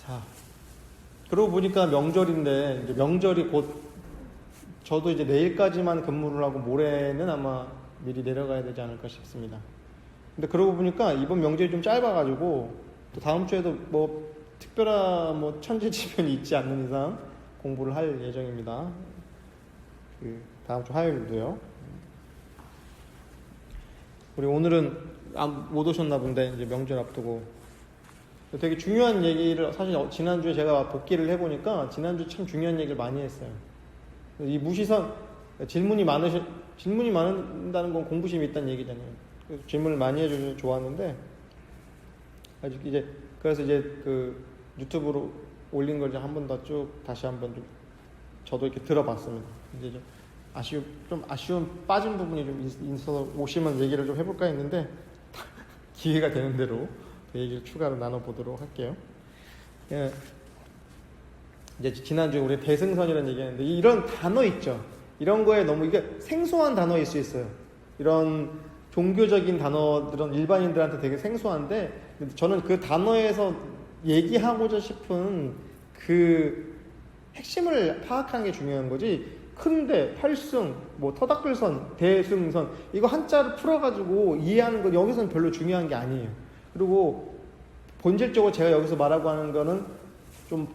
자, 그러고 보니까 명절인데, 이제 명절이 곧, 저도 이제 내일까지만 근무를 하고 모레는 아마 미리 내려가야 되지 않을까 싶습니다. 근데 그러고 보니까 이번 명절이 좀 짧아가지고, 또 다음 주에도 뭐, 특별한 뭐 천재지변이 있지 않는 이상 공부를 할 예정입니다. 다음 주 화요일도요. 우리 오늘은 못 오셨나 본데, 이제 명절 앞두고. 되게 중요한 얘기를, 사실 지난주에 제가 복귀를 해보니까, 지난주 참 중요한 얘기를 많이 했어요. 이 무시선, 질문이 많은다는 건 공부심이 있다는 얘기잖아요. 그래서 질문을 많이 해주셔서 좋았는데, 아직 이제, 그래서 이제 유튜브로 올린 걸 한 번 더 쭉 다시 한번 좀 저도 이렇게 들어봤습니다. 이제 좀 아쉬운 빠진 부분이 좀 있어서 오시면 얘기를 좀 해볼까 했는데 기회가 되는 대로 그 얘기를 추가로 나눠보도록 할게요. 예. 이제 지난주에 우리 대승선이라는 얘기했는데 이런 단어 있죠. 이런 거에 너무 이게 생소한 단어일 수 있어요. 이런 종교적인 단어들은 일반인들한테 되게 생소한데 저는 그 단어에서 얘기하고자 싶은 그 핵심을 파악하는 게 중요한 거지. 큰대, 팔승, 뭐 터닥글선, 대승선 이거 한자를 풀어가지고 이해하는 건 여기서는 별로 중요한 게 아니에요. 그리고 본질적으로 제가 여기서 말하고 하는 거는 좀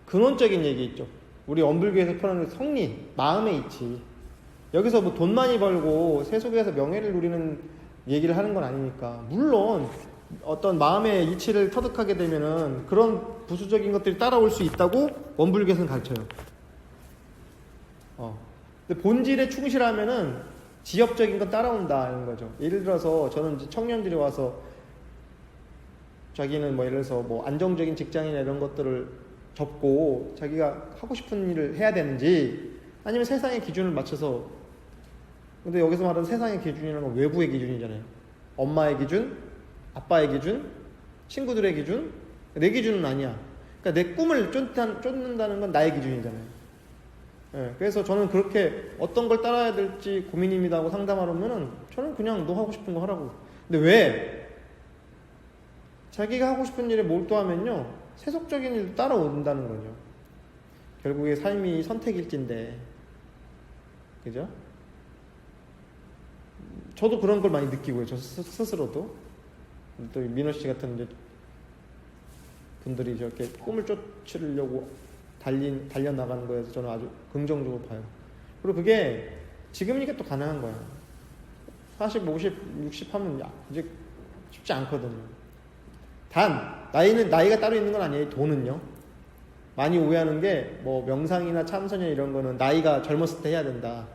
근원적인 얘기 있죠. 우리 엄불교에서 표현하는 성리, 마음의 이치. 여기서 뭐 돈 많이 벌고 세속에서 명예를 누리는 얘기를 하는 건 아니니까. 물론 어떤 마음의 이치를 터득하게 되면은 그런 부수적인 것들이 따라올 수 있다고 원불교에서는 가르쳐요. 근데 본질에 충실하면은 지엽적인 건 따라온다 이런 거죠. 예를 들어서 저는 이제 청년들이 와서 자기는 뭐 예를 들어서 뭐 안정적인 직장이나 이런 것들을 접고 자기가 하고 싶은 일을 해야 되는지 아니면 세상의 기준을 맞춰서 근데 여기서 말하는 세상의 기준이라는 건 외부의 기준이잖아요. 엄마의 기준, 아빠의 기준, 친구들의 기준, 내 기준은 아니야. 그러니까 내 꿈을 쫓는다는 건 나의 기준이잖아요. 네, 그래서 저는 그렇게 어떤 걸 따라야 될지 고민입니다 하고 상담하려면은 저는 그냥 너 하고 싶은 거 하라고. 근데 왜? 자기가 하고 싶은 일에 몰두하면요 세속적인 일도 따라온다는 거죠. 결국에 삶이 선택일진데, 그죠? 저도 그런 걸 많이 느끼고요. 저 스스로도. 또 민호 씨 같은 이제 분들이 저렇게 꿈을 쫓으려고 달려나가는 거에서 저는 아주 긍정적으로 봐요. 그리고 그게 지금이니까 또 가능한 거야. 40, 50, 60 하면 이제 쉽지 않거든요. 단, 나이가 따로 있는 건 아니에요. 돈은요. 많이 오해하는 게, 뭐, 명상이나 참선이나 이런 거는 나이가 젊었을 때 해야 된다.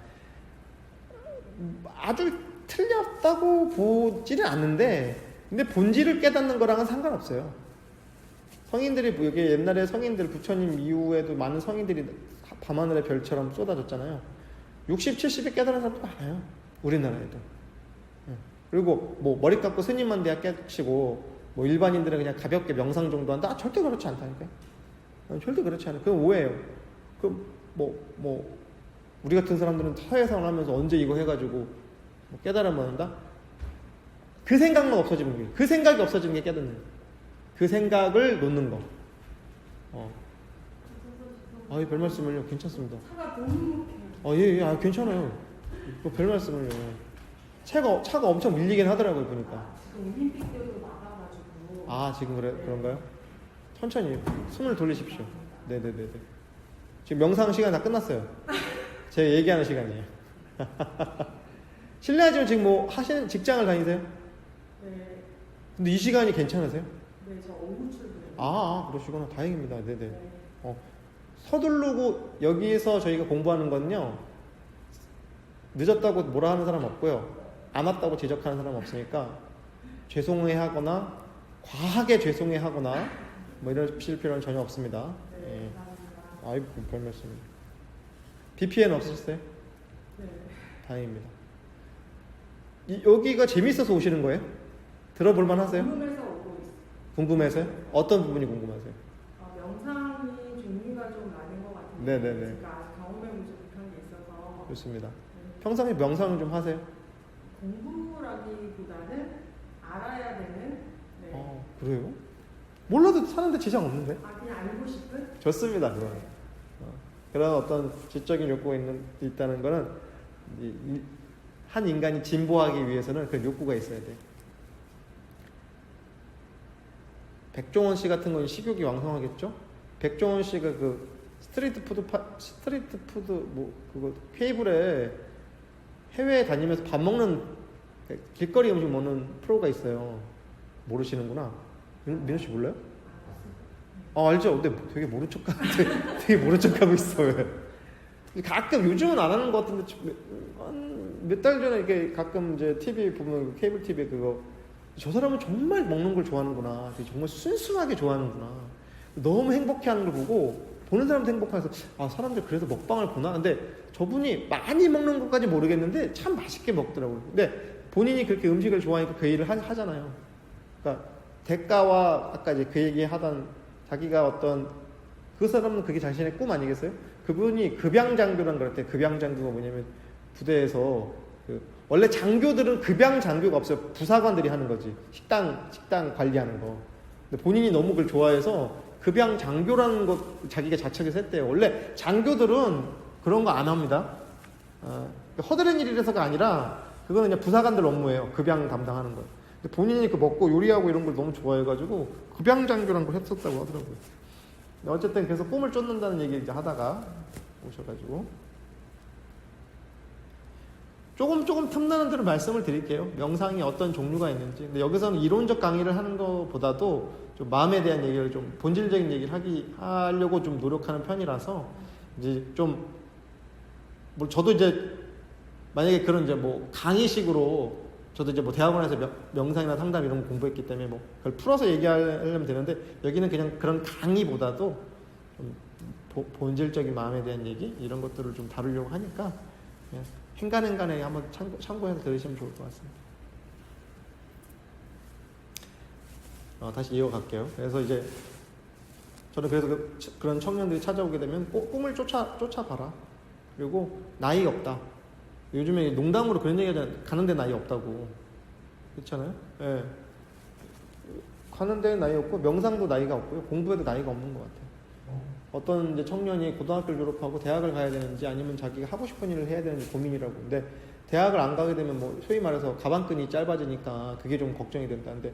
아주 틀렸다고 보지는 않는데, 근데 본질을 깨닫는 거랑은 상관없어요. 성인들이, 여기 옛날에 성인들, 부처님 이후에도 많은 성인들이 밤하늘의 별처럼 쏟아졌잖아요. 60, 70에 깨달은 사람도 많아요. 우리나라에도. 그리고 뭐, 머리 감고 스님만 대야 깨치고, 뭐 일반인들은 그냥 가볍게 명상 정도 한다? 절대 그렇지 않다니까요. 절대 그렇지 않아요. 그건 오해예요. 우리 같은 사람들은 사회생활 하면서 언제 이거 해가지고 뭐 깨달음을 한다? 그 생각만 없어지는 거예요. 그 생각이 없어지는 게 깨닫는 거예요. 그 생각을 놓는 거. 별 말씀을요. 괜찮습니다. 차가 너무 예, 괜찮아요. 별 말씀을요. 차가 엄청 밀리긴 하더라고요, 보니까. 지금 올림픽 때도 막아가지고. 지금 그런가요? 천천히 숨을 돌리십시오. 네네네네. 지금 명상 시간 다 끝났어요. 제가 얘기하는 시간이에요. 실례하지만 지금 뭐 하시는 직장을 다니세요? 네. 근데 이 시간이 괜찮으세요? 네, 저 오후 출근해요. 그러시구나. 다행입니다. 네네. 네. 서두르고 여기에서 저희가 공부하는 건요. 늦었다고 뭐라 하는 사람 없고요. 안 왔다고 지적하는 사람 없으니까 죄송해하거나 과하게 죄송해하거나 뭐 이러실 필요는 전혀 없습니다. 네, 아이고 별 말씀입니다. BPN 없으셨어요? 네. 다행입니다. 여기가 재밌어서 오시는 거예요? 들어볼만 하세요? 궁금해서 오고 있어요. 궁금해서요? 어떤 부분이 궁금하세요? 명상이 종류가 좀 많은 것 같은데 네네네. 제가 아직 경험해보지 못한 게 있어서 좋습니다. 네. 평상시에 명상을 좀 하세요? 공부라기보다는 알아야 되는. 네. 그래요? 몰라도 사는데 지장 없는데. 아, 그냥 알고 싶은? 좋습니다, 그거는. 그런 어떤 지적인 욕구가 있다는 거는 한 인간이 진보하기 위해서는 그런 욕구가 있어야 돼. 백종원 씨 같은 건 식욕이 왕성하겠죠? 백종원 씨가 그 스트리트 푸드 뭐 그거 케이블에 해외에 다니면서 밥 먹는 길거리 음식 먹는 프로가 있어요. 모르시는구나. 민호 씨 몰라요? 알죠. 근데 되게 모른 척하고 있어. 왜? 가끔 요즘은 안 하는 것 같은데 몇 달 전에 이렇게 가끔 이제 TV 보면 케이블 TV에 그거 저 사람은 정말 먹는 걸 좋아하는구나. 되게 정말 순수하게 좋아하는구나. 너무 행복해하는 걸 보고 보는 사람도 행복해서 사람들 그래서 먹방을 보나? 근데 저분이 많이 먹는 것까지 모르겠는데 참 맛있게 먹더라고요. 근데 본인이 그렇게 음식을 좋아하니까 그 일을 하잖아요. 그러니까 대가와 아까 이제 그 얘기하던 자기가 어떤 그 사람은 그게 자신의 꿈 아니겠어요? 그분이 급양장교라는 걸 할 때 급양장교가 뭐냐면 부대에서 원래 장교들은 급양장교가 없어요. 부사관들이 하는 거지. 식당 관리하는 거. 근데 본인이 너무 그걸 좋아해서 급양장교라는 것 자기가 자책해서 했대요. 원래 장교들은 그런 거 안 합니다. 허드렛 일이라서가 아니라 그거는 그냥 부사관들 업무예요. 급양 담당하는 거. 근데 본인이 그 먹고 요리하고 이런 걸 너무 좋아해가지고 급양장교라는 걸 했었다고 하더라고요. 어쨌든 그래서 꿈을 쫓는다는 얘기 이제 하다가 오셔가지고 조금 틈나는 대로 말씀을 드릴게요. 명상이 어떤 종류가 있는지. 근데 여기서는 이론적 강의를 하는 것보다도 좀 마음에 대한 얘기를 좀 본질적인 얘기를 하려고 좀 노력하는 편이라서 이제 좀 뭐 저도 이제 만약에 그런 이제 뭐 강의식으로 저도 이제 뭐 대학원에서 명상이나 상담 이런 거 공부했기 때문에 뭐 그걸 풀어서 얘기하려면 되는데 여기는 그냥 그런 강의보다도 좀 본질적인 마음에 대한 얘기 이런 것들을 좀 다루려고 하니까 그냥 행간에 한번 참고해서 들으시면 좋을 것 같습니다. 다시 이어갈게요. 그래서 이제 저는 그래서 그런 청년들이 찾아오게 되면 꿈을 쫓아봐라. 그리고 나이 없다. 요즘에 농담으로 그런 얘기 하잖아요. 가는데 나이 없다고. 그렇잖아요? 예. 가는데 나이 없고 명상도 나이가 없고요. 공부에도 나이가 없는 것 같아요. 어떤 이제 청년이 고등학교를 졸업하고 대학을 가야 되는지 아니면 자기가 하고 싶은 일을 해야 되는지 고민이라고. 근데 대학을 안 가게 되면 뭐 소위 말해서 가방끈이 짧아지니까 그게 좀 걱정이 된다는데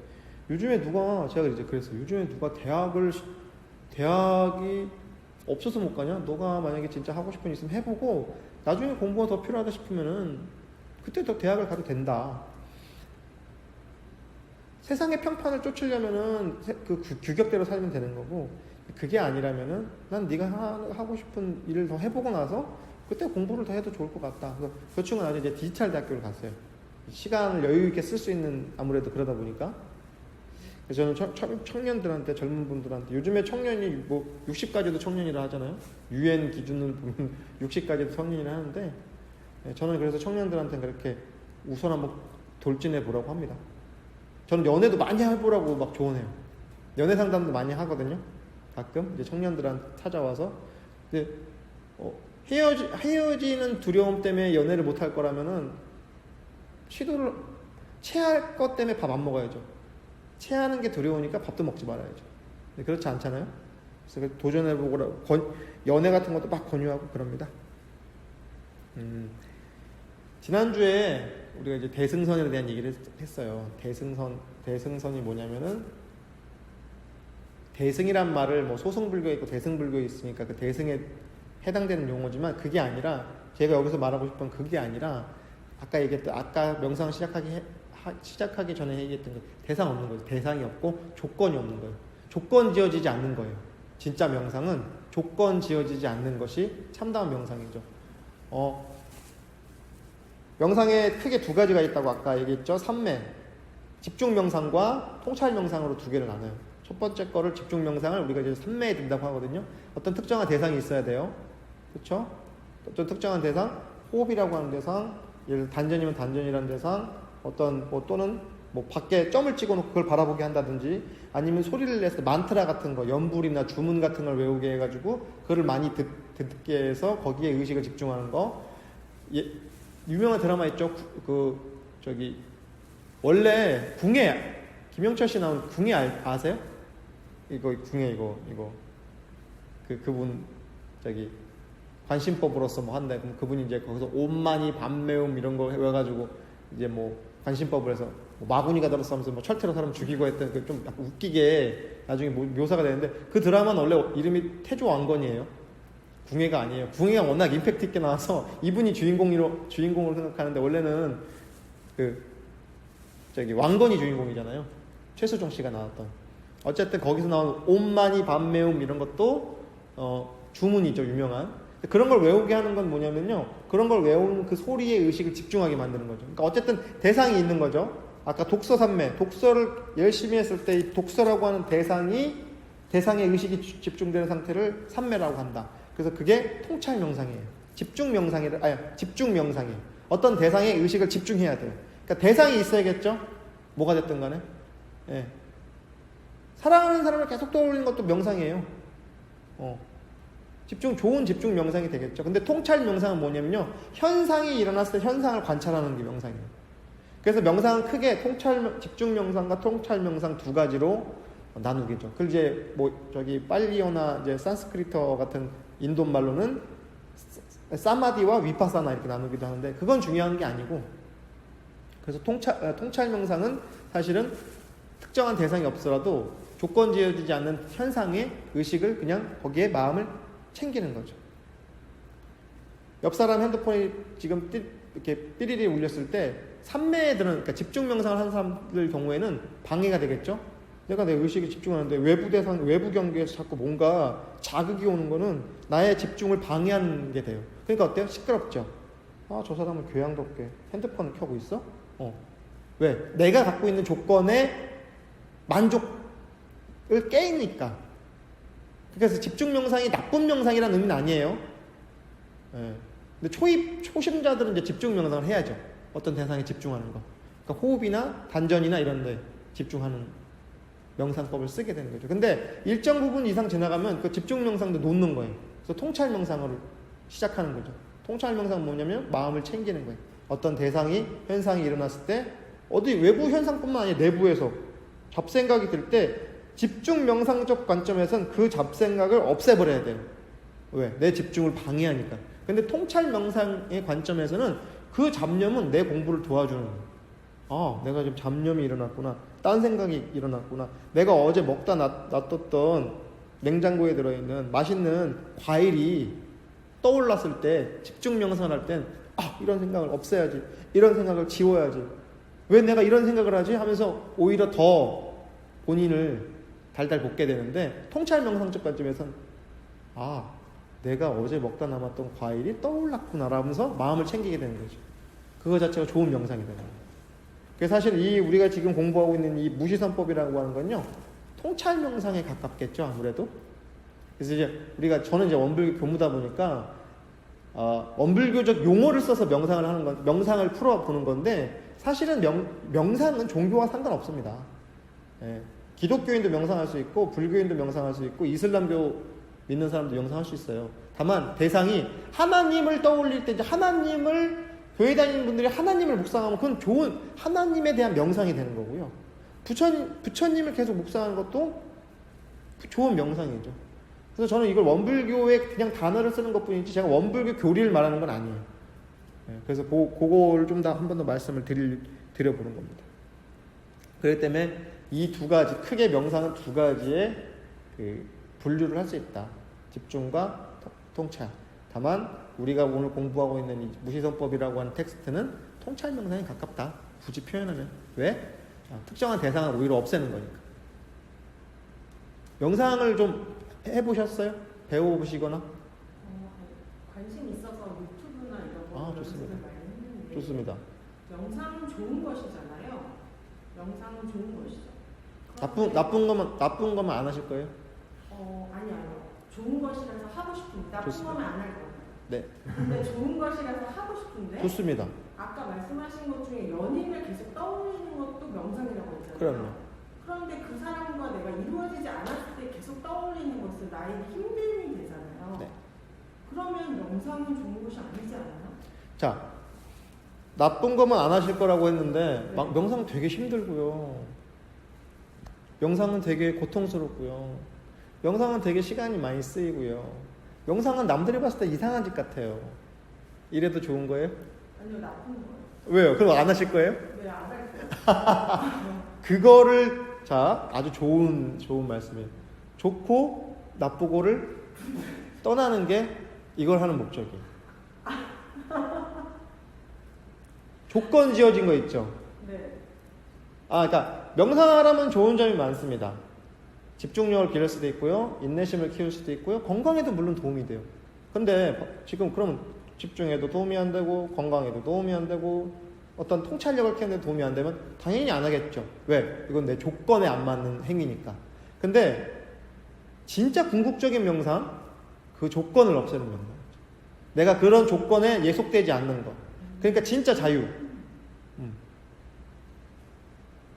요즘에 제가 이제 그랬어요. 요즘에 누가 대학이 없어서 못 가냐? 너가 만약에 진짜 하고 싶은 일 있으면 해보고 나중에 공부가 더 필요하다 싶으면은 그때 더 대학을 가도 된다. 세상의 평판을 쫓으려면은 그 규격대로 살면 되는 거고 그게 아니라면은 난 네가 하고 싶은 일을 더 해보고 나서 그때 공부를 더 해도 좋을 것 같다. 그래서 그 친구는 아주 이제 디지털 대학교를 갔어요. 시간을 여유 있게 쓸 수 있는 아무래도 그러다 보니까. 그래서 저는 청년들한테 젊은 분들한테 요즘에 청년이 뭐 60까지도 청년이라 하잖아요. UN 기준을 보면 60까지도 청년이라 하는데 저는 그래서 청년들한테 그렇게 우선 한번 돌진해 보라고 합니다. 저는 연애도 많이 해보라고 막 조언해요. 연애 상담도 많이 하거든요. 가끔 이제 청년들한테 찾아와서 근데 헤어지는 두려움 때문에 연애를 못 할 거라면은 체할 것 때문에 밥 안 먹어야죠. 체하는 게 두려우니까 밥도 먹지 말아야죠. 근데 그렇지 않잖아요. 그래서 도전해보고 연애 같은 것도 막 권유하고 그럽니다. 지난주에 우리가 이제 대승선에 대한 얘기를 했어요. 대승선이 뭐냐면은 대승이란 말을 뭐 소승불교에 있고 대승불교에 있으니까 그 대승에 해당되는 용어지만 그게 아니라 제가 여기서 말하고 싶은 그게 아니라 아까 명상 시작하기 전에 얘기했던 거 대상 없는 거예요. 대상이 없고 조건이 없는 거예요. 조건 지어지지 않는 거예요. 진짜 명상은 조건 지어지지 않는 것이 참다운 명상이죠. 명상에 크게 두 가지가 있다고 아까 얘기했죠. 삼매, 집중 명상과 통찰 명상으로 두 개를 나눠요. 첫 번째 거를 집중 명상을 우리가 이제 삼매에 든다고 하거든요. 어떤 특정한 대상이 있어야 돼요. 그렇죠? 어떤 특정한 대상, 호흡이라고 하는 대상, 예를 들어 단전이면 단전이라는 대상, 어떤 또는 밖에 점을 찍어놓고 그걸 바라보게 한다든지, 아니면 소리를 내서 만트라 같은 거, 연불이나 주문 같은 걸 외우게 해가지고 그거를 많이 듣게 해서 거기에 의식을 집중하는 거. 유명한 드라마 있죠. 원래 궁예 김영철 씨 나온 궁예 아세요? 이거 중에 이거 그분 저기 관심법으로서 뭐 한다. 그럼 그분이 이제 거기서 옷만이 밤매움 이런 거 해가지고 이제 뭐 관심법을 해서 뭐 마구니가 들었어 하면서 뭐 철퇴로 사람 죽이고 했던 그 좀 약간 웃기게 나중에 묘사가 되는데 그 드라마는 원래 이름이 태조왕건이에요. 궁예가 아니에요. 궁예가 워낙 임팩트 있게 나와서 이분이 주인공으로 생각하는데 원래는 그 저기 왕건이 주인공이잖아요. 최수종 씨가 나왔던. 어쨌든 거기서 나온 옷만이 밤매움 이런 것도 주문이죠, 유명한. 그런 걸 외우게 하는 건 뭐냐면요, 그런 걸 외우는 그 소리의 의식을 집중하게 만드는 거죠. 그러니까 어쨌든 대상이 있는 거죠. 아까 독서 산매, 독서를 열심히 했을 때 이 독서라고 하는 대상의 의식이 집중되는 상태를 산매라고 한다. 그래서 그게 통찰 명상이에요. 집중 명상이에요. 어떤 대상의 의식을 집중해야 돼요. 그러니까 대상이 있어야겠죠. 뭐가 됐든 간에. 예. 사랑하는 사람을 계속 떠올리는 것도 명상이에요. 좋은 집중 명상이 되겠죠. 근데 통찰 명상은 뭐냐면요, 현상이 일어났을 때 현상을 관찰하는 게 명상이에요. 그래서 명상은 크게 집중 명상과 통찰 명상 두 가지로 나누겠죠. 그걸 이제 뭐 저기 빨리어나 이제 산스크리터 같은 인도 말로는 사마디와 위파사나 이렇게 나누기도 하는데 그건 중요한 게 아니고, 그래서 통찰 명상은 사실은 특정한 대상이 없더라도 조건 지어지지 않는 현상의 의식을 그냥 거기에 마음을 챙기는 거죠. 옆 사람 핸드폰이 지금 이렇게 삐리리 울렸을 때 산매들은, 그러니까 집중 명상을 하는 사람들 경우에는 방해가 되겠죠. 내가 내 의식에 집중하는데 외부 경계에서 자꾸 뭔가 자극이 오는 거는 나의 집중을 방해하는 게 돼요. 그러니까 어때요? 시끄럽죠. 저 사람은 교양롭게 핸드폰을 켜고 있어? 왜? 내가 갖고 있는 조건에 만족을 깨니까. 그래서 집중 명상이 나쁜 명상이라는 의미는 아니에요. 예. 근데 초심자들은 이제 집중 명상을 해야죠. 어떤 대상에 집중하는 거. 그러니까 호흡이나 단전이나 이런 데 집중하는 명상법을 쓰게 되는 거죠. 근데 일정 부분 이상 지나가면 그 집중 명상도 놓는 거예요. 그래서 통찰 명상을 시작하는 거죠. 통찰 명상은 뭐냐면 마음을 챙기는 거예요. 어떤 현상이 일어났을 때 어디 외부 현상뿐만 아니라 내부에서 잡생각이 들 때 집중 명상적 관점에서는 그 잡생각을 없애버려야 돼요. 왜? 내 집중을 방해하니까. 근데 통찰 명상의 관점에서는 그 잡념은 내 공부를 도와주는 거예요. 내가 지금 잡념이 일어났구나. 딴 생각이 일어났구나. 내가 어제 먹다 놔뒀던 냉장고에 들어있는 맛있는 과일이 떠올랐을 때 집중 명상을 할 땐 이런 생각을 없애야지. 이런 생각을 지워야지. 왜 내가 이런 생각을 하지? 하면서 오히려 더 본인을 달달 볶게 되는데, 통찰 명상적 관점에서는 내가 어제 먹다 남았던 과일이 떠올랐구나 라면서 마음을 챙기게 되는 거죠. 그거 자체가 좋은 명상이 되는 거예요. 그래서 사실 우리가 지금 공부하고 있는 이 무시선법이라고 하는 건요, 통찰 명상에 가깝겠죠, 아무래도. 그래서 저는 이제 원불교 교무다 보니까 원불교적 용어를 써서 명상을 풀어보는 건데, 사실은 명상은 종교와 상관없습니다. 예. 기독교인도 명상할 수 있고, 불교인도 명상할 수 있고, 이슬람교 믿는 사람도 명상할 수 있어요. 다만 대상이 하나님을 떠올릴 때, 이제 교회 다니는 분들이 하나님을 묵상하면 그건 좋은 하나님에 대한 명상이 되는 거고요. 부처님을 계속 묵상하는 것도 좋은 명상이죠. 그래서 저는 이걸 원불교의 그냥 단어를 쓰는 것뿐이지 제가 원불교 교리를 말하는 건 아니에요. 그래서 그거를 좀 더 한 번 더 말씀을 드려보는 겁니다. 그렇기 때문에 이 두 가지, 크게 명상은 두 가지의 분류를 할 수 있다. 집중과 통찰. 다만 우리가 오늘 공부하고 있는 이 무시선법이라고 하는 텍스트는 통찰 명상에 가깝다. 굳이 표현하면. 왜? 특정한 대상을 오히려 없애는 거니까. 명상을 좀 해보셨어요? 배워보시거나? 관심 있어서 유튜브나 이런 거 좋습니다. 많이 했는데, 좋습니다. 명상은 좋은 것이잖아요. 명상은 좋은 것이죠. 나쁜 것만 안 하실 거예요? 아니요. 좋은 것이라서 하고 싶은데 나쁜 좋습니다. 거면 안 할 거예요. 네. 근데 좋은 것이라서 하고 싶은데 좋습니다. 아까 말씀하신 것 중에 연인을 계속 떠올리는 것도 명상이라고 했잖아요. 그럼요. 그런데 그 사람과 내가 이루어지지 않았을 때 계속 떠올리는 것은 나에게 힘듦이 되잖아요. 네. 그러면 명상은 좋은 것이 아니지 않아요? 자, 나쁜 것만 안 하실 거라고 했는데 네. 명상 되게 힘들고요. 명상은 되게 고통스럽고요. 명상은 되게 시간이 많이 쓰이고요. 명상은 남들이 봤을 때 이상한 짓 같아요. 이래도 좋은 거예요? 아니요, 나쁜 거예요. 왜요? 그럼 안 하실 거예요? 네, 안 할 거예요. 그거를 자 아주 좋은 말씀이에요. 좋고 나쁘고를 떠나는 게 이걸 하는 목적이에요. 조건 지어진 거 있죠. 네. 그러니까 명상하라면 좋은 점이 많습니다. 집중력을 기를 수도 있고요, 인내심을 키울 수도 있고요, 건강에도 물론 도움이 돼요. 근데 지금 그러면 집중에도 도움이 안 되고 건강에도 도움이 안 되고 어떤 통찰력을 키우는 데 도움이 안 되면 당연히 안 하겠죠. 왜? 이건 내 조건에 안 맞는 행위니까. 근데 진짜 궁극적인 명상, 그 조건을 없애는 명상. 내가 그런 조건에 예속되지 않는 것. 그러니까 진짜 자유.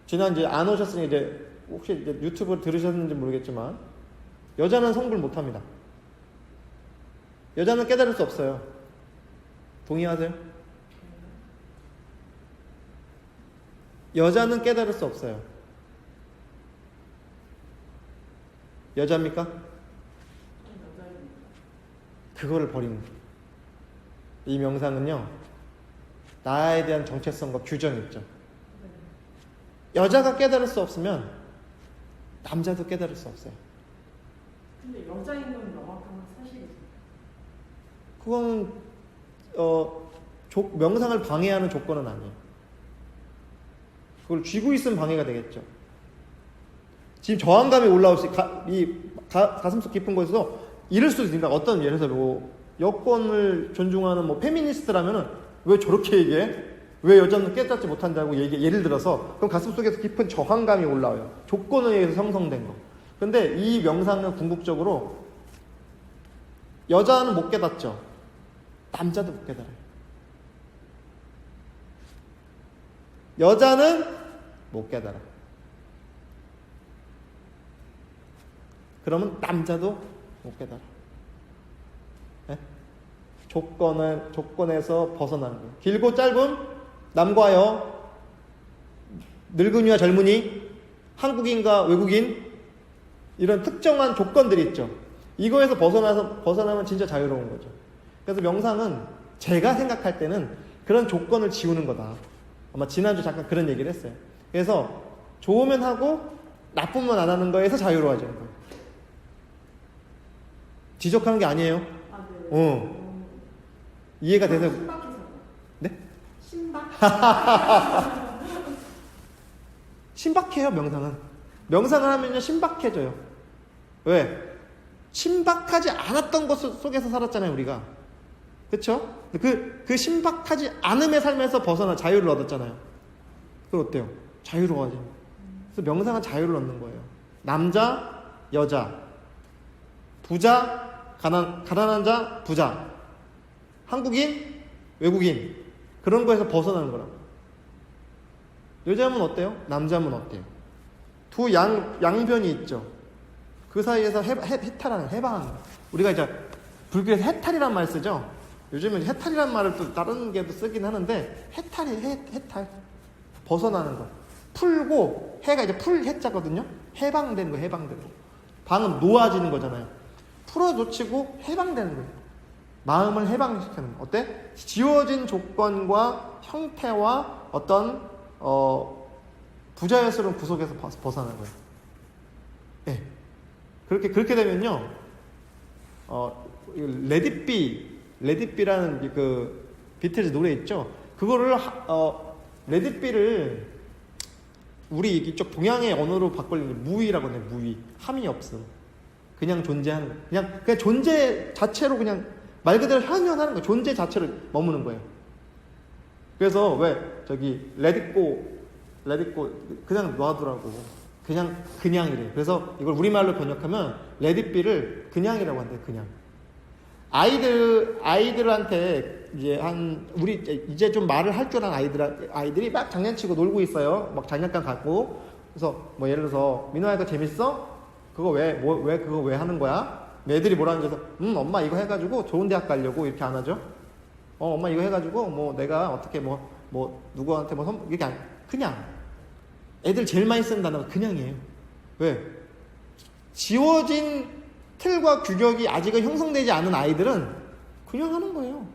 지난 이제 안 오셨으니 이제 혹시 이제 유튜브 들으셨는지 모르겠지만 여자는 성불 못합니다. 여자는 깨달을 수 없어요. 동의하세요? 여자는 깨달을 수 없어요. 여자입니까? 여자입니다. 그거를 버리는 거예요. 이 명상은요, 나에 대한 정체성과 규정이 있죠. 여자가 깨달을 수 없으면 남자도 깨달을 수 없어요. 근데 여자인 건 명확한 사실이죠. 그건 명상을 방해하는 조건은 아니에요. 그걸 쥐고 있으면 방해가 되겠죠. 지금 저항감이 올라올 수, 가슴속 깊은 곳에서 이럴 수도 있으니까 어떤 예를 들어서 뭐 여권을 존중하는 뭐 페미니스트라면은 왜 저렇게 얘기해? 왜 여자는 깨닫지 못한다고 예를 들어서 그럼 가슴속에서 깊은 저항감이 올라와요. 조건에 의해서 형성된 거. 근데 이 명상은 궁극적으로 여자는 못 깨닫죠. 남자도 못 깨달아요. 여자는 못 깨달아. 그러면 남자도 못 깨달아. 네? 조건에서 벗어나는 거예요. 길고 짧은 남과 여, 늙은이와 젊은이, 한국인과 외국인, 이런 특정한 조건들이 있죠. 이거에서 벗어나면 진짜 자유로운 거죠. 그래서 명상은 제가 생각할 때는 그런 조건을 지우는 거다. 아마 지난주 잠깐 그런 얘기를 했어요. 그래서 좋으면 하고 나쁘면 안 하는 거에서 자유로워지는 거예요. 지적하는 게 아니에요. 네. 이해가 되세요? 신박해서. 네? 신박? 신박해요, 명상은. 명상을 하면요, 신박해져요. 왜? 신박하지 않았던 것 속에서 살았잖아요, 우리가. 그쵸? 그 신박하지 않음의 삶에서 벗어나 자유를 얻었잖아요. 그거 어때요? 자유로워져요. 그래서 명상은 자유를 얻는 거예요. 남자, 여자, 부자, 가난한 자, 부자, 한국인, 외국인, 그런 거에서 벗어나는 거라고. 여자면 어때요? 남자면 어때요? 두 양변이 있죠. 그 사이에서 해탈하는, 해방하는 거. 우리가 이제 불교에서 해탈이란 말 쓰죠. 요즘은 해탈이란 말을 또 다른 게도 쓰긴 하는데, 해탈. 벗어나는 거. 풀고, 해가 이제 해자거든요. 해방되는 거, 해방되는 거. 방은 놓아지는 거잖아요. 풀어놓치고 해방되는 거예요. 마음을 해방시키는 거. 어때? 지워진 조건과 형태와 어떤 부자연스러운 구속에서 벗어나는 거예요. 네. 그렇게 되면요, 레딧비라는 그 비틀즈 노래 있죠. 그거를 레딧비를 우리 이쪽 동양의 언어로 바꾸려면 무위라고 해요. 무위. 함이 없음. 그냥 존재하는, 그냥 존재 자체로 그냥 말 그대로 현현하는 거예요. 존재 자체를 머무는 거예요. 그래서 왜 저기 레딧고 그냥 놔두라고. 그냥이래. 그래서 이걸 우리말로 번역하면 레딧비를 그냥이라고 한대요. 그냥. 아이들한테 우리 이제 좀 말을 할 줄 아는 아이들이 막 장난치고 놀고 있어요. 막 장난감 갖고. 그래서 뭐 예를 들어서 민호야 이거 재밌어? 그거 그거 왜 하는 거야? 애들이 뭐라는 데서 엄마 이거 해가지고 좋은 대학 가려고 이렇게 안 하죠? 엄마 이거 해가지고 뭐 내가 어떻게 누구한테 이렇게 그냥. 애들 제일 많이 쓰는 단어가 그냥이에요. 왜? 지워진 틀과 규격이 아직은 형성되지 않은 아이들은 그냥 하는 거예요.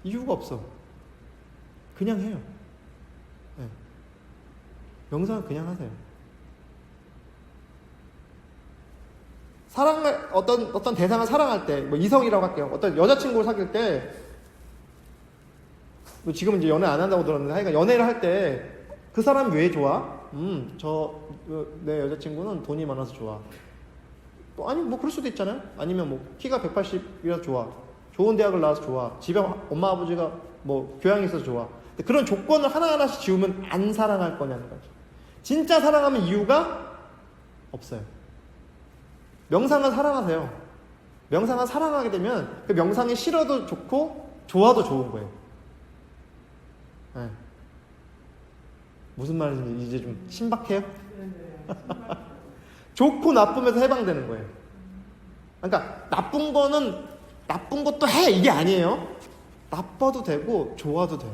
이유가 없어. 그냥 해요. 네. 명상은 그냥 하세요. 사랑을 어떤 대상을 사랑할 때, 뭐 이성이라고 할게요. 어떤 여자친구를 사귈 때, 뭐 지금 이제 연애 안 한다고 들었는데, 하여간 연애를 할 때 그 사람이 왜 좋아? 내 여자친구는 돈이 많아서 좋아. 또 아니 뭐 그럴 수도 있잖아요. 아니면 뭐 키가 180이라서 좋아. 좋은 대학을 나와서 좋아. 집에 엄마 아버지가 뭐 교양이 있어서 좋아. 근데 그런 조건을 하나하나씩 지우면 안 사랑할 거냐는 거죠. 진짜 사랑하면 이유가 없어요. 명상을 사랑하세요. 명상을 사랑하게 되면 그 명상이 싫어도 좋고 좋아도 좋은 거예요. 네. 무슨 말인지 이제 좀 신박해요? 좋고 나쁨에서 해방되는 거예요. 그러니까 나쁜 거는 나쁜 것도 해 이게 아니에요. 나빠도 되고 좋아도 돼요.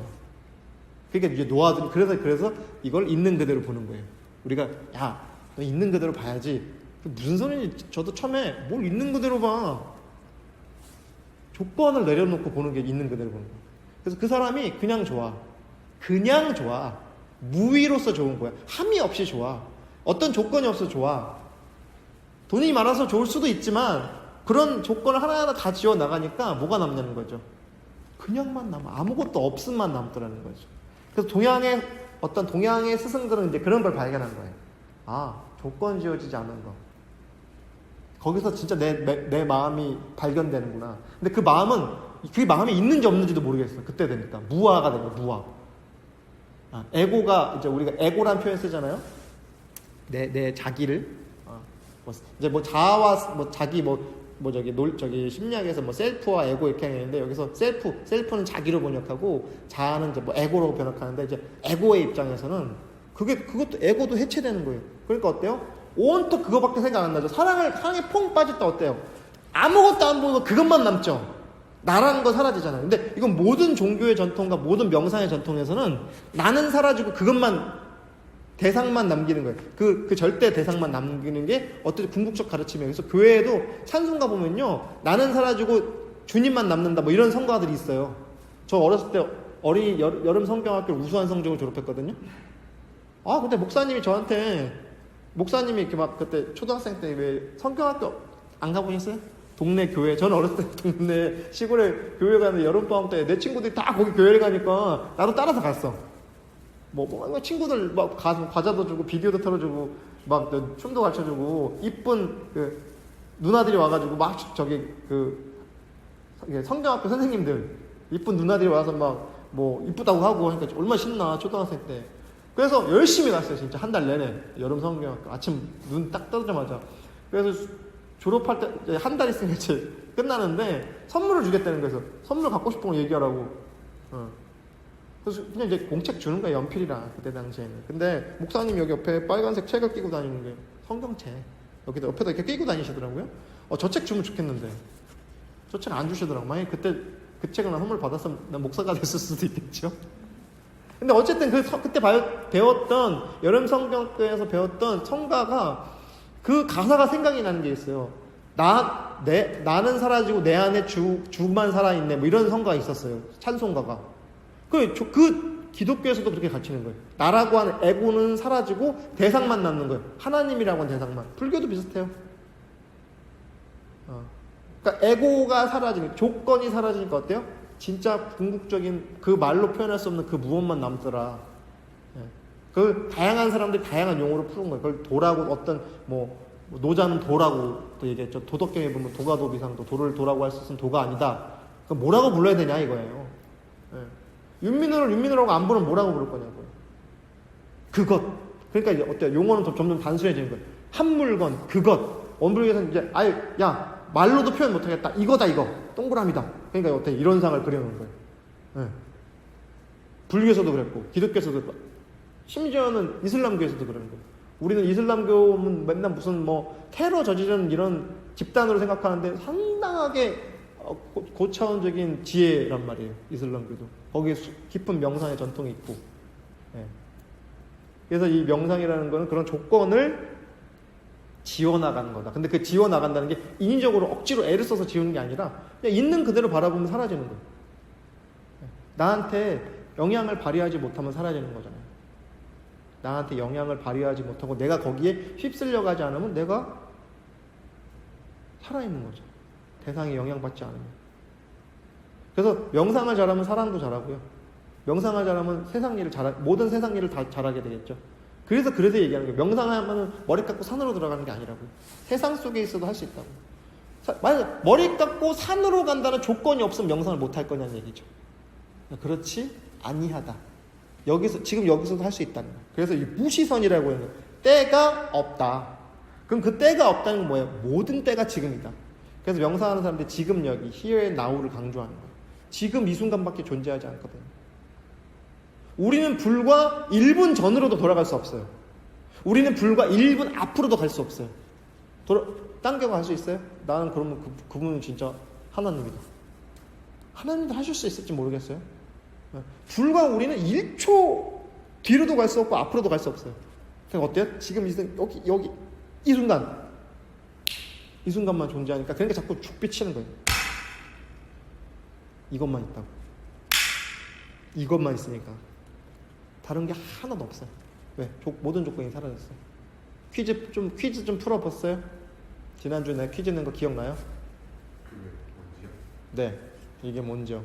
그러니까 이제 놓아두니 그래서 이걸 있는 그대로 보는 거예요. 우리가 야, 너 있는 그대로 봐야지. 무슨 소리인지 저도 처음에 뭘 있는 그대로 봐. 조건을 내려놓고 보는 게 있는 그대로 보는 거예요. 그래서 그 사람이 그냥 좋아. 그냥 좋아. 무위로서 좋은 거야. 함이 없이 좋아. 어떤 조건이 없어서 좋아. 돈이 많아서 좋을 수도 있지만 그런 조건을 하나하나 다 지워 나가니까 뭐가 남냐는 거죠. 그냥만 남아. 아무것도 없음만 남더라는 거죠. 그래서 동양의 스승들은 이제 그런 걸 발견한 거예요. 아, 조건 지어지지 않은 거. 거기서 진짜 내 마음이 발견되는구나. 근데 그 마음이 있는지 없는지도 모르겠어. 그때 되니까. 무아가 된 거야, 무아. 에고가, 이제 우리가 에고란 표현 쓰잖아요. 내 자기를. 이제 뭐 자아와 뭐 자기 저기 심리학에서 뭐 셀프와 에고 이렇게 하는데 여기서 셀프는 자기로 번역하고 자아는 이제 뭐 에고로 번역하는데 이제 에고의 입장에서는 그것도 에고도 해체되는 거예요. 그러니까 어때요? 온통 그거밖에 생각 안 나죠. 사랑에 퐁 빠졌다 어때요? 아무것도 안 보고 그것만 남죠. 나라는 거 사라지잖아요. 근데 이건 모든 종교의 전통과 모든 명상의 전통에서는 나는 사라지고 대상만 남기는 거예요. 그 절대 대상만 남기는 게 어떤 궁극적 가르침이에요. 그래서 교회에도 찬송가 보면요. 나는 사라지고 주님만 남는다. 뭐 이런 성가들이 있어요. 저 어렸을 때 여름 성경학교 우수한 성적을 졸업했거든요. 근데 목사님이 이렇게 막 그때 초등학생 때 왜 성경학교 안 가보셨어요? 동네 교회. 저는 어렸을 때 동네 시골에 교회 가는데 여름방학 때 내 친구들이 다 거기 교회를 가니까 나도 따라서 갔어. 친구들 막 가서 과자도 주고 비디오도 틀어주고 막 춤도 가르쳐주고 이쁜 그 누나들이 와가지고 막 저기 그 성경학교 선생님들 이쁜 누나들이 와서 막 뭐 이쁘다고 하고 하니까 얼마나 신나 초등학생 때. 그래서 열심히 갔어요 진짜 한 달 내내 여름 성경학교 아침 눈 딱 뜨자마자. 그래서 졸업할 때 한 달 있으면 이제 끝나는데 선물을 주겠다는 거예요. 선물 갖고 싶은 거 얘기하라고. 그래서 그냥 이제 공책 주는 거야 연필이랑 그때 당시에는. 근데 목사님 여기 옆에 빨간색 책을 끼고 다니는 게 성경책 여기다 옆에다 이렇게 끼고 다니시더라고요. 저 책 주면 좋겠는데 저 책 안 주시더라고. 만약에 그때 그 책을 나 선물 받았으면 난 목사가 됐을 수도 있겠죠. 근데 어쨌든 그때 배웠던 여름 성경학교에서 배웠던 성가가 그 가사가 생각이 나는 게 있어요. 나는 사라지고 내 안에 주만 살아있네. 뭐 이런 성가가 있었어요. 찬송가가. 그 기독교에서도 그렇게 가르치는 거예요. 나라고 하는 에고는 사라지고 대상만 남는 거예요. 하나님이라고 하는 대상만. 불교도 비슷해요. 그러니까 에고가 사라지는, 조건이 사라지니까 어때요? 진짜 궁극적인 그 말로 표현할 수 없는 그 무엇만 남더라. 그 다양한 사람들이 다양한 용어로 푸는 거예요. 그걸 도라고 어떤 노자는 도라고 또 얘기했죠. 도덕경에 보면 도가도비상도 도를 도라고 할 수 있으면 도가 아니다. 그럼 뭐라고 불러야 되냐 이거예요. 윤민호라고 안 부르면 뭐라고 부를 거냐고요. 그것. 그러니까 이제 어때요? 용어는 점점 단순해지는 거예요. 한 물건, 그것. 원불교에서는 이제 말로도 표현 못하겠다. 이거다 이거. 동그라미다. 그러니까 어때? 이런 상을 그려놓은 거예요. 불교에서도 그랬고 기독교에서도 그랬고 심지어는 이슬람교에서도 그런 거예요. 우리는 이슬람교는 맨날 무슨 테러 저지르는 이런 집단으로 생각하는데 상당하게 고차원적인 지혜란 말이에요. 이슬람교도. 거기에 깊은 명상의 전통이 있고. 그래서 이 명상이라는 거는 그런 조건을 지워나가는 거다. 근데 그 지워나간다는 게 인위적으로 억지로 애를 써서 지우는 게 아니라 그냥 있는 그대로 바라보면 사라지는 거예요. 나한테 영향을 발휘하지 못하면 사라지는 거잖아요. 나한테 영향을 발휘하지 못하고 내가 거기에 휩쓸려 가지 않으면 내가 살아있는 거죠. 대상에 영향받지 않으면. 그래서 명상을 잘하면 사랑도 잘하고요. 명상을 잘하면 모든 세상 일을 다 잘하게 되겠죠. 그래서 얘기하는 거예요. 명상하면 머리 깎고 산으로 들어가는 게 아니라고요. 세상 속에 있어도 할 수 있다고. 만약 머리 깎고 산으로 간다는 조건이 없으면 명상을 못 할 거냐는 얘기죠. 그렇지 아니하다. 지금 여기서도 할 수 있다는 거예요. 그래서 이 무시선이라고 하는 거예요. 때가 없다. 그럼 그 때가 없다는 건 뭐예요? 모든 때가 지금이다. 그래서 명상하는 사람들이 지금 여기 here and now를 강조하는 거예요. 지금 이 순간밖에 존재하지 않거든요. 우리는 불과 1분 전으로도 돌아갈 수 없어요. 우리는 불과 1분 앞으로도 갈 수 없어요. 당겨갈 수 있어요? 나는 그러면 그분은 진짜 하나님이다. 하나님도 하실 수 있을지 모르겠어요. 불과 우리는 1초 뒤로도 갈 수 없고 앞으로도 갈 수 없어요. 그러니까 어때요? 지금 여기 이 순간만 존재하니까 그러니까 자꾸 죽 비치는 거예요. 이것만 있다고. 이것만 있으니까 다른 게 하나도 없어요. 왜? 모든 조건이 사라졌어요. 퀴즈 좀 풀어봤어요? 지난주에 내가 퀴즈 낸 거 기억나요? 그게 뭔지요? 네, 이게 뭔지요?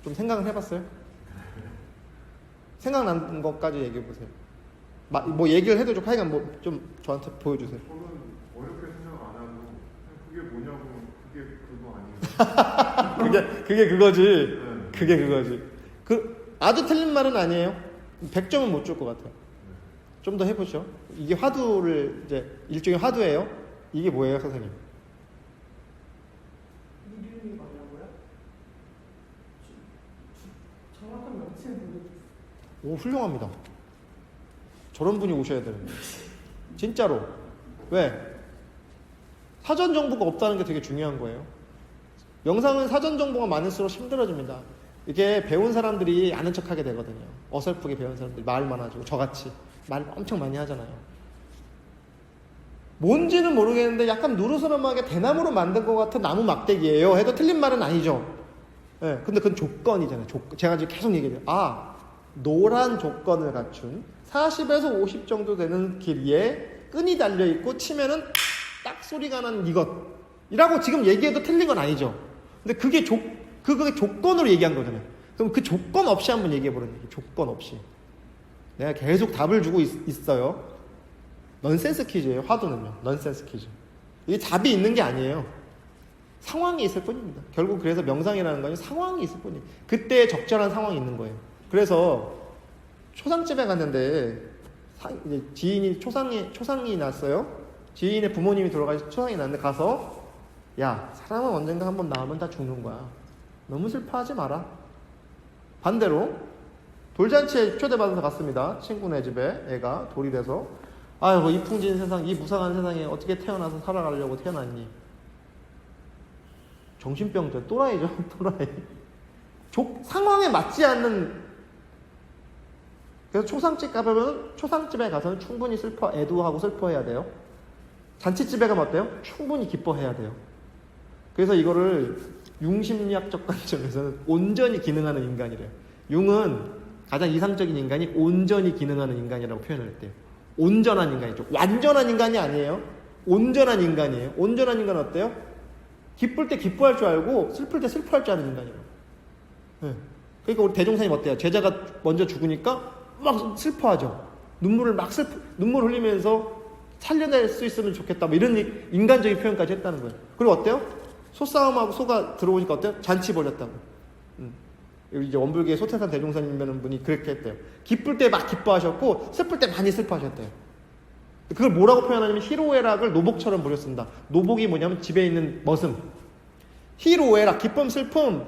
좀 생각을 해봤어요? 생각난 것까지 얘기해보세요. 뭐 얘기를 해도 좀 하여간 좀 저한테 보여주세요. 저는 어렵게 생각 안 하고 그게 뭐냐고 그게 그거 아니에요? 그게 그거지. 네. 그게 그거지. 아주 틀린 말은 아니에요. 100점은 못 줄 것 같아요. 좀 더 해보죠. 이게 화두를 일종의 화두예요. 이게 뭐예요, 선생님? 이름이 뭐냐고요? 정확한 명칭은 모르겠어요. 오, 훌륭합니다. 저런 분이 오셔야 되는데. 진짜로. 왜? 사전 정보가 없다는 게 되게 중요한 거예요. 명상은 사전 정보가 많을수록 힘들어집니다. 이게 배운 사람들이 아는 척하게 되거든요. 어설프게 배운 사람들이 말만 하죠. 저같이 말 엄청 많이 하잖아요. 뭔지는 모르겠는데 약간 누르스름하게 대나무로 만든 것 같은 나무 막대기예요 해도 틀린 말은 아니죠. 네, 근데 그건 조건이잖아요. 제가 지금 계속 얘기해요. 노란 조건을 갖춘 40에서 50 정도 되는 길이에 끈이 달려있고 치면은 딱 소리가 나는 이것이라고 지금 얘기해도 틀린 건 아니죠. 근데 그게 조건으로 얘기한 거잖아요. 그럼 그 조건 없이 한번 얘기해보는 얘기. 조건 없이. 내가 계속 답을 주고 있어요. 넌센스 퀴즈예요. 화두는요. 넌센스 퀴즈. 이게 답이 있는 게 아니에요. 상황이 있을 뿐입니다. 결국 그래서 명상이라는 건 상황이 있을 뿐이에요. 그때 적절한 상황이 있는 거예요. 그래서 초상집에 갔는데 지인이 초상이 났어요. 지인의 부모님이 돌아가셔서 초상이 났는데 가서 야, 사람은 언젠가 한번 나오면 다 죽는 거야. 너무 슬퍼하지 마라. 반대로 돌잔치에 초대받아서 갔습니다. 친구네 집에 애가 돌이 돼서 아이고 이 풍진 세상, 이 무상한 세상에 어떻게 태어나서 살아가려고 태어났니? 정신병자, 또라이죠. 또라이. 상황에 맞지 않는. 그래서 초상집 가면 초상집에 가서는 충분히 애도하고 슬퍼해야 돼요. 잔치집에 가면 어때요? 충분히 기뻐해야 돼요. 그래서 이거를 융심리학적 관점에서는 온전히 기능하는 인간이래요. 융은 가장 이상적인 인간이 온전히 기능하는 인간이라고 표현을 했대요. 온전한 인간이죠. 완전한 인간이 아니에요. 온전한 인간이에요. 온전한 인간은 어때요? 기쁠 때 기뻐할 줄 알고 슬플 때 슬퍼할 줄 아는 인간이에요. 네. 그러니까 우리 대종사님 어때요? 제자가 먼저 죽으니까 막 슬퍼하죠. 눈물 흘리면서 살려낼 수 있으면 좋겠다. 뭐 이런 인간적인 표현까지 했다는 거예요. 그리고 어때요? 소싸움하고 소가 들어오니까 어때요? 잔치 벌였다고. 이제 원불교의 소태산 대종사님이라는 분이 그렇게 했대요. 기쁠 때 막 기뻐하셨고 슬플 때 많이 슬퍼하셨대요. 그걸 뭐라고 표현하냐면 희로애락을 노복처럼 부렸습니다. 노복이 뭐냐면 집에 있는 머슴. 희로애락, 기쁨, 슬픔,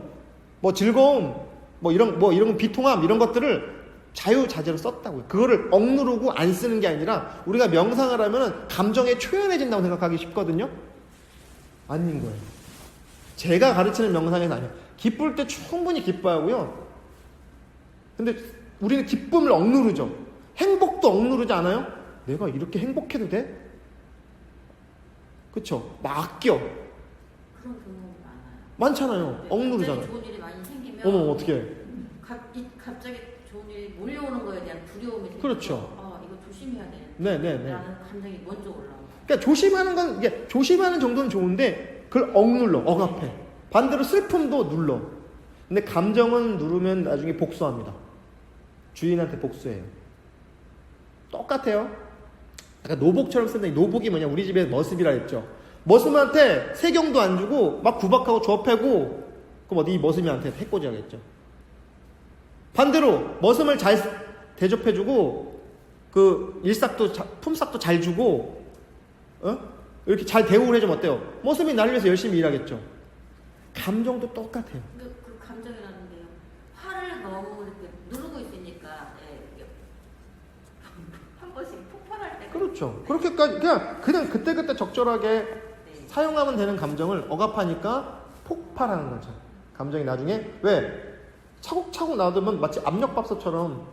뭐 즐거움, 뭐 이런 비통함 이런 것들을 자유자재로 썼다고요. 그거를 억누르고 안 쓰는 게 아니라 우리가 명상을 하면 감정에 초연해진다고 생각하기 쉽거든요. 아닌 거예요. 제가 가르치는 명상에는 아니에요. 기쁠 때 충분히 기뻐하고요. 근데 우리는 기쁨을 억누르죠. 행복도 억누르지 않아요? 내가 이렇게 행복해도 돼? 그쵸? 막 아껴. 그런 경우가 많아요. 많잖아요. 억누르잖아. 갑자기 좋은 일이 많이 생기면 어머 어떻게? 갑자기 좋은 일이 몰려오는 거에 대한 두려움이 생겨서 그렇죠. 이거 조심해야 돼. 네네네. 라는 감정이 먼저 올라와요. 그러니까 조심하는 건 이게 조심하는 정도는 좋은데 그걸 억눌러, 억압해. 반대로 슬픔도 눌러. 근데 감정은 누르면 나중에 복수합니다. 주인한테 복수해요. 똑같아요. 약간 노복처럼 쓴다. 이 노복이 뭐냐? 우리 집에 머슴이라 했죠. 머슴한테 세경도 안 주고 막 구박하고 조합하고 그럼 어디 이 머슴이한테 해코지하겠죠. 반대로 머슴을 잘 대접해주고 그 일삭도 품삯도 잘 주고 이렇게 잘 대우를 해주면 어때요? 머슴이 나를 위해서 열심히 일하겠죠. 감정도 똑같아요. 근데 그 감정이라는데요. 화를 너무 이렇게 누르고 있으니까 한 번씩 폭발할 때. 그렇죠. 그렇게까지 그냥 그때 적절하게 사용하면 되는 감정을 억압하니까 폭발하는 거죠. 감정이 나중에 왜 차곡차곡 놔두면 마치 압력밥솥처럼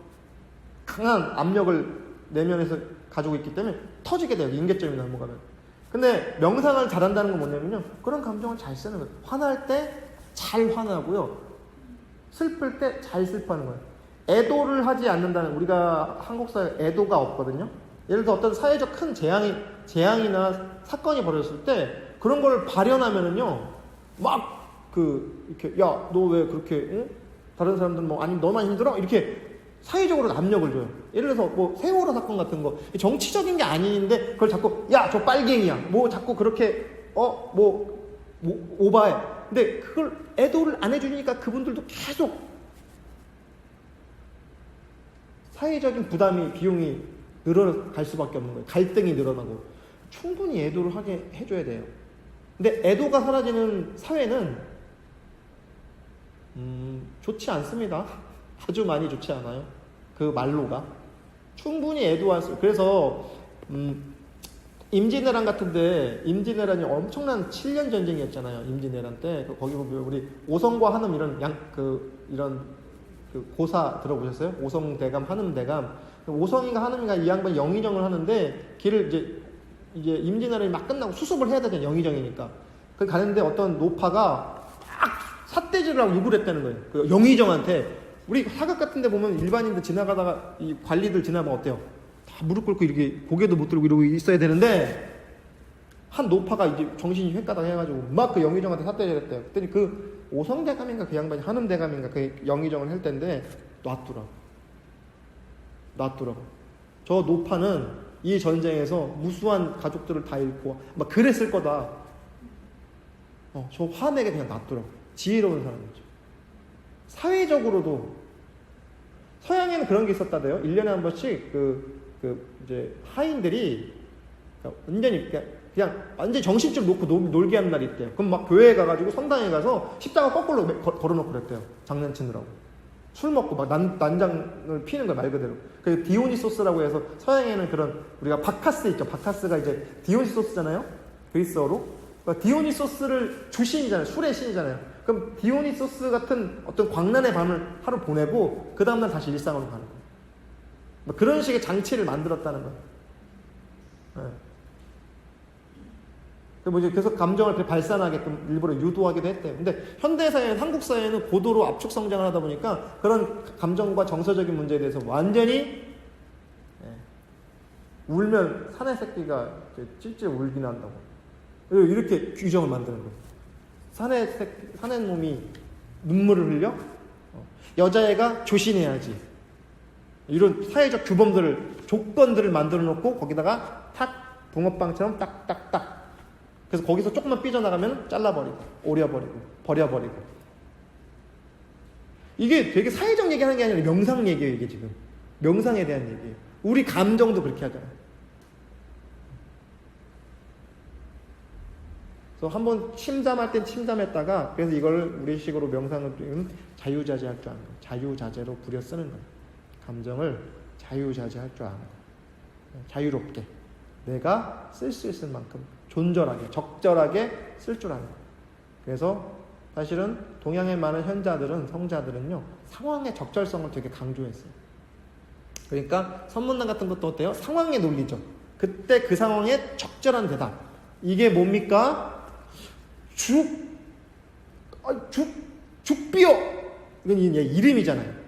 강한 압력을 내면에서 가지고 있기 때문에 터지게 돼요. 임계점이 넘어가면. 근데 명상을 잘한다는 건 뭐냐면요. 그런 감정을 잘 쓰는 거예요. 화날 때 잘 화나고요. 슬플 때 잘 슬퍼하는 거예요. 애도를 하지 않는다는, 우리가 한국 사회에 애도가 없거든요. 예를 들어 어떤 사회적 큰 재앙이나 사건이 벌어졌을 때 그런 걸 발현하면은요. 막 이렇게 야, 너 왜 그렇게 응? 다른 사람들은 뭐 아니 너만 힘들어? 이렇게 사회적으로 압력을 줘요. 예를 들어서 뭐 세월호 사건 같은 거 정치적인 게 아닌데 그걸 자꾸 야, 저 빨갱이야. 뭐 자꾸 그렇게 뭐 오바해. 근데 그걸 애도를 안 해주니까 그분들도 계속 사회적인 부담이 비용이 늘어갈 수밖에 없는 거예요. 갈등이 늘어나고 충분히 애도를 하게 해줘야 돼요. 근데 애도가 사라지는 사회는 좋지 않습니다. 아주 많이 좋지 않아요. 그 말로가 충분히 애도할 수. 그래서 임진왜란 같은데 임진왜란이 엄청난 7년 전쟁이었잖아요. 임진왜란 때 거기 보면 우리 오성과 한음 이런 고사 들어보셨어요? 오성대감, 한음대감. 오성인가 한음인가 이 양반이 영의정을 하는데 길을 이제 임진왜란이 막 끝나고 수습을 해야 되잖아요. 영의정이니까. 그 가는데 어떤 노파가 막 삿대질을 하고 욕을 했다는 거예요. 그 영의정한테. 우리 사극 같은 데 보면 일반인들 지나가다가 이 관리들 지나면 어때요? 다 무릎 꿇고 이렇게 고개도 못 들고 이러고 있어야 되는데 한 노파가 이제 정신이 획가닥 해가지고 막 그 영의정한테 삿대질을 했대요. 그랬더니 그 오성대감인가 그 양반이 한음대감인가 그 영의정을 할 텐데 놨더라고. 저 노파는 이 전쟁에서 무수한 가족들을 다 잃고 막 그랬을 거다. 저 화내게 그냥 놨더라고. 지혜로운 사람이죠. 사회적으로도 서양에는 그런 게 있었다대요. 1년에 한 번씩 이제 하인들이 그냥 완전히 정신줄 놓고 놀게 하는 날이 있대요. 그럼 막 교회에 가가지고 성당에 가서 십자가 거꾸로 걸어놓고 그랬대요. 장난치느라고. 술 먹고 막 난장을 피는 거야, 말 그대로. 그 디오니소스라고 해서 서양에는 그런, 우리가 바카스 있죠. 바카스가 이제 디오니소스잖아요. 그리스어로. 그러니까 디오니소스를 주신이잖아요. 술의 신이잖아요. 그럼 디오니소스 같은 어떤 광란의 밤을 하루 보내고 그 다음날 다시 일상으로 가는 거예요. 뭐 그런 식의 장치를 만들었다는 거예요. 그래서 감정을 발산하게끔 일부러 유도하기도 했대요. 근데 현대사회는, 한국 사회는 고도로 압축 성장을 하다 보니까 그런 감정과 정서적인 문제에 대해서 완전히 울면 사내 새끼가 찔찔 울긴 한다고. 이렇게 규정을 만드는 거예요. 사내 놈이 눈물을 흘려? 여자애가 조신해야지. 이런 사회적 조건들을 만들어 놓고 거기다가 탁 붕어빵처럼 딱딱딱. 그래서 거기서 조금만 삐져나가면 잘라버리고 오려버리고 버려버리고. 이게 되게 사회적 얘기하는 게 아니라 명상 얘기예요. 이게 지금 명상에 대한 얘기예요. 우리 감정도 그렇게 하잖아요. 그래서 한번 침잠할 땐 침잠했다가, 그래서 이걸 우리식으로 명상을 자유자재할 줄 아는 거예요. 자유자재로 부려 쓰는 거예요. 감정을 자유자재할 줄 아는 거예요. 자유롭게 내가 쓸 수 있을 만큼 존절하게, 적절하게 쓸 줄 아는 거예요. 그래서 사실은 동양의 많은 현자들은, 성자들은요, 상황의 적절성을 되게 강조했어요. 그러니까 선문단 같은 것도 어때요? 상황의 논리죠. 그때 그 상황에 적절한 대답. 이게 뭡니까? 죽비어. 이건 이름이잖아요.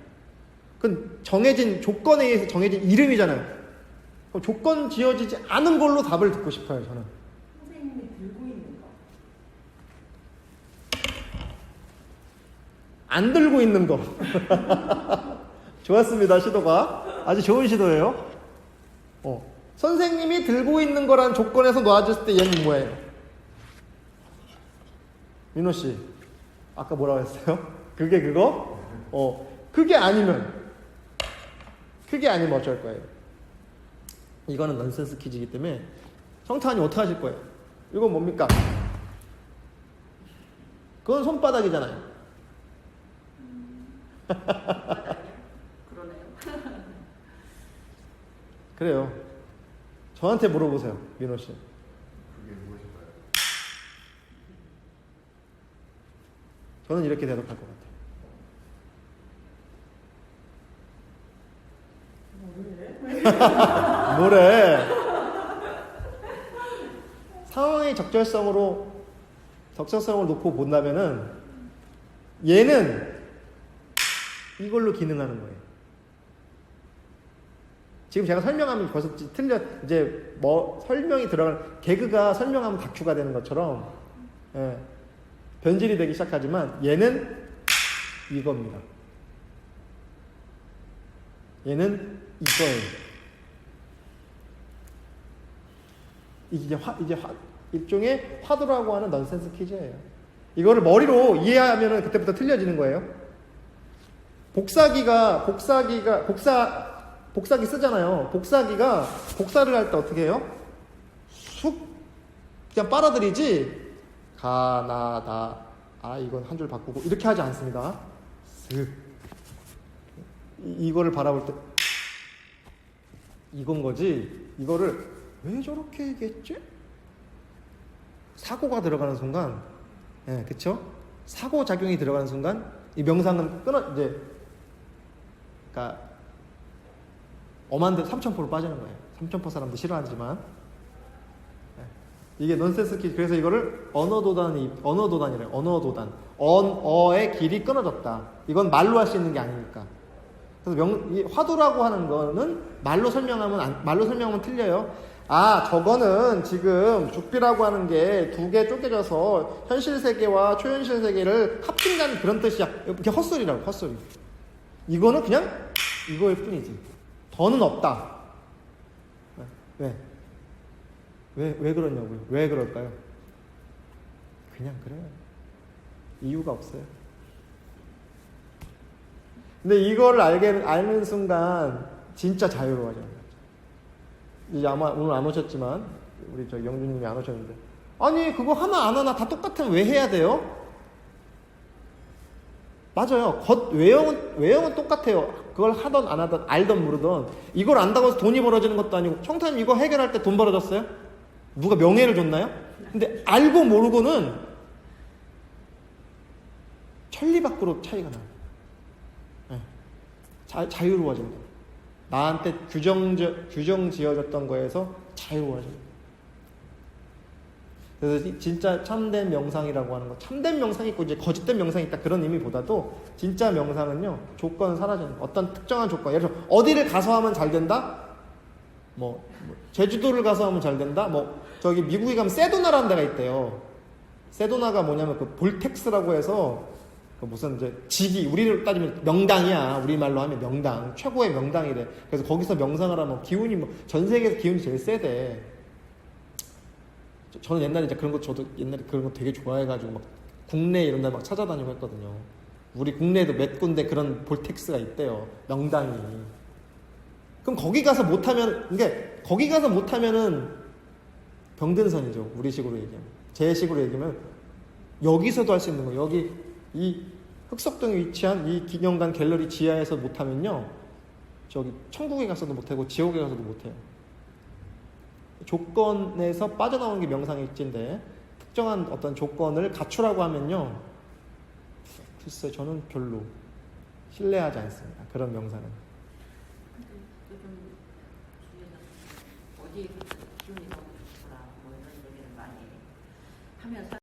그건 정해진 조건에 의해서 정해진 이름이잖아요. 그럼 조건 지어지지 않은 걸로 답을 듣고 싶어요, 저는. 선생님이 들고 있는 거. 안 들고 있는 거. 좋았습니다, 시도가. 아주 좋은 시도예요. 선생님이 들고 있는 거라는 조건에서 놓아졌을 때 얘는 뭐예요? 민호 씨, 아까 뭐라고 했어요? 그게 그거? 그게 아니면 어쩔 거예요? 이거는 넌센스 퀴즈이기 때문에 성탄이 어떻게 하실 거예요? 이건 뭡니까? 그건 손바닥이잖아요. 그러네요. 그래요. 저한테 물어보세요, 민호 씨. 그게 무엇일까요? 저는 이렇게 대답할 것 같아요. 뭐래? 상황의 적절성을 놓고 본다면은 얘는 이걸로 기능하는 거예요. 지금 제가 설명하면 벌써 이제 뭐 설명이 들어가는 개그가 설명하면 다큐가 되는 것처럼 변질이 되기 시작하지만 얘는 이겁니다. 얘는 이거예요. 이게 일종의 화두라고 하는 넌센스 퀴즈예요. 이거를 머리로 이해하면 그때부터 틀려지는 거예요. 복사기 쓰잖아요. 복사기가 복사를 할 때 어떻게 해요? 쑥 그냥 빨아들이지. 이건 한 줄 바꾸고 이렇게 하지 않습니다. 슥 이거를 바라볼 때 이건 거지. 이거를 왜 저렇게 얘기했지? 사고가 들어가는 순간, 그쵸? 사고 작용이 들어가는 순간 이 명상은 그러니까 엄한데 3,000%로 빠지는 거예요. 3,000% 사람도 싫어하지만 이게 넌센스 퀴즈. 그래서 이거를 언어도단이래요. 언어도단. 언어의 길이 끊어졌다. 이건 말로 할 수 있는 게 아니니까. 그래서 이 화두라고 하는 거는 말로 설명하면 틀려요. 저거는 지금 죽비라고 하는 게 두 개 쪼개져서 현실 세계와 초현실 세계를 합친다는 그런 뜻이야. 이렇게 헛소리라고, 헛소리. 이거는 그냥 이거일 뿐이지. 더는 없다. 왜 그러냐고요? 왜 그럴까요? 그냥 그래요. 이유가 없어요. 근데 이걸 알는 순간 진짜 자유로워져. 이제 아마 오늘 안 오셨지만 우리 저 영준님이 안 오셨는데 아니 그거 하나 안 하나 다 똑같으면 왜 해야 돼요? 맞아요. 외형은 똑같아요. 그걸 하던 안 하던 알던 모르던 이걸 안다고 해서 돈이 벌어지는 것도 아니고 청탄님 이거 해결할 때 돈 벌어졌어요? 누가 명예를 줬나요? 근데 알고 모르고는 천리 밖으로 차이가 나요. 자유로워집니다. 나한테 규정 지어졌던 거에서 자유로워집니다. 그래서 진짜 참된 명상이라고 하는 거, 참된 명상이 있고 이제 거짓된 명상이 있다 그런 의미보다도 진짜 명상은요 조건 사라지는 거. 어떤 특정한 조건, 예를 들어 어디를 가서 하면 잘 된다. 뭐 제주도를 가서 하면 잘 된다. 저기 미국에 가면 세도나라는 데가 있대요. 세도나가 뭐냐면 그 볼텍스라고 해서 무슨 이제 직이 우리로 따지면 명당이야. 우리말로 하면 명당, 최고의 명당이래. 그래서 거기서 명상을 하면 기운이 전 세계에서 기운이 제일 세대. 저는 옛날에 이제 저도 옛날에 그런 거 되게 좋아해가지고 막 국내 이런 데 막 찾아다니고 했거든요. 우리 국내에도 몇 군데 그런 볼텍스가 있대요. 명당이. 그럼 거기 가서 못하면은 병든선이죠. 우리 식으로 얘기하면. 제 식으로 얘기하면 여기서도 할 수 있는 거예요. 여기 이 흑석동에 위치한 이 기념관 갤러리 지하에서 못하면요 저기 천국에 가서도 못하고 지옥에 가서도 못해요. 조건에서 빠져나오는 게 명상의 입지인데 특정한 어떤 조건을 갖추라고 하면요 글쎄 저는 별로 신뢰하지 않습니다. 그런 명상은. 근데 요즘 주위에서 어디에 기운이 너무 좋더라 뭐 이런 얘기를 많이 해요. 하면